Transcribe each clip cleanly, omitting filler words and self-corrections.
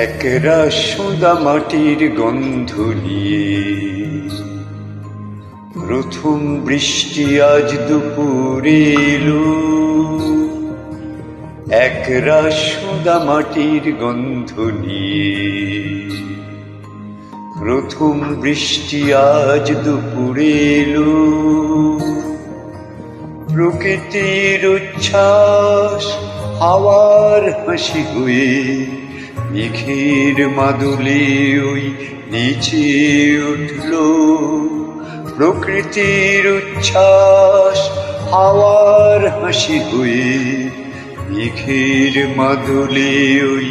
একরা সোঁদা মাটির গন্ধ নিয়ে প্রথম বৃষ্টি আজ দুপুরে এলো। একরা সোঁদা মাটির গন্ধ নিয়ে প্রথম বৃষ্টি আজ দুপুরে এলো। প্রকৃতির উচ্ছ্বাস হাওয়ার হাসি হয়ে মেঘের মাদুলি ওই নিচে উঠল। প্রকৃতির উচ্ছ্বাস হাওয়ার হাসি হয়ে মেঘের মাদুলি ওই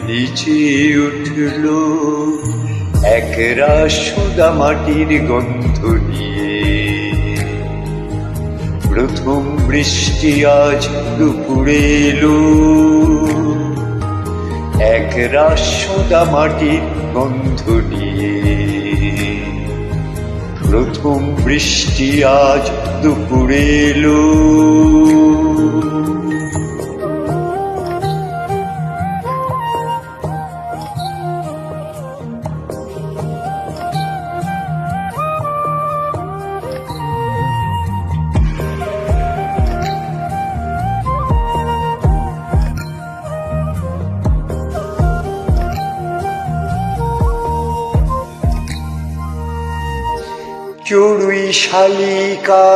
নিচে উঠল। একরা সোঁদা মাটির গন্ধ নিয়ে প্রথম বৃষ্টি আজ দুপুরে এলো। একরা সোঁদা মাটির গন্ধ নিয়ে প্রথম বৃষ্টি আজ দুপুরে এলো। চড়ুই শালিকা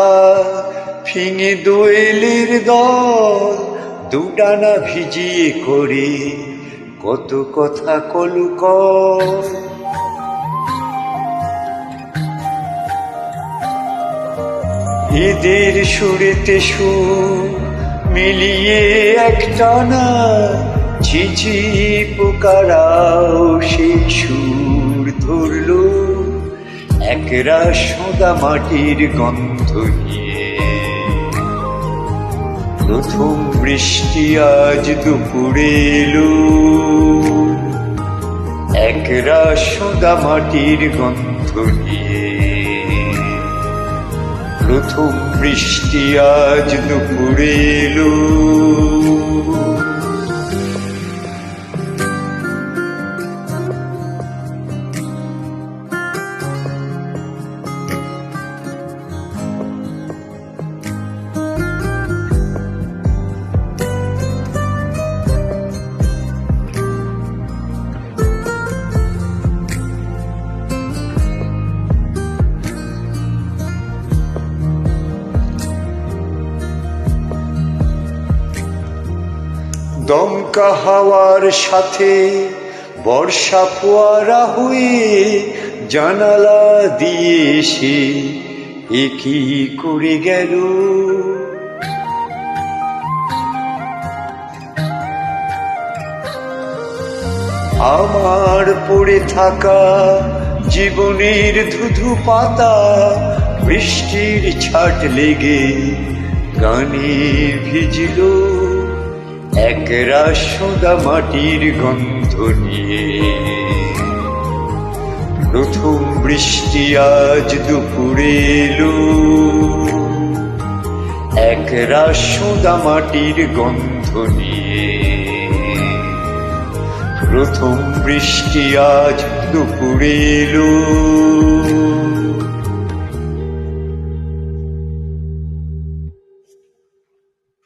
ফিঙে দোয়েলের দল দুডানা ভিজিয়ে করে কত কথা কলুকল। এদের সুরেতে সুর মিলিয়ে একটানা ঝিঝি পোকারাও সেই সুর ধরল। একরা সোঁদা মাটির গন্ধ নিয়ে প্রথম বৃষ্টি আজ দুপুরে এলো। একরা সোঁদা মাটির গন্ধ নিয়ে প্রথম বৃষ্টি আজ দুপুরে এলো। দমকা হাওয়ার সাথে বর্ষা ফোয়ারা হয়ে জানালা দিয়ে এসে একই করে গেল। আমার পড়ে থাকা জীবনের ধুধু পাতা বৃষ্টির ছাট লেগে গানে ভিজল। একরা সোঁদা মাটির গন্ধ নিয়ে প্রথম বৃষ্টি আজ দুপুরে এলো। একরা সোঁদা মাটির গন্ধ নিয়ে প্রথম বৃষ্টি আজ দুপুরে এলো।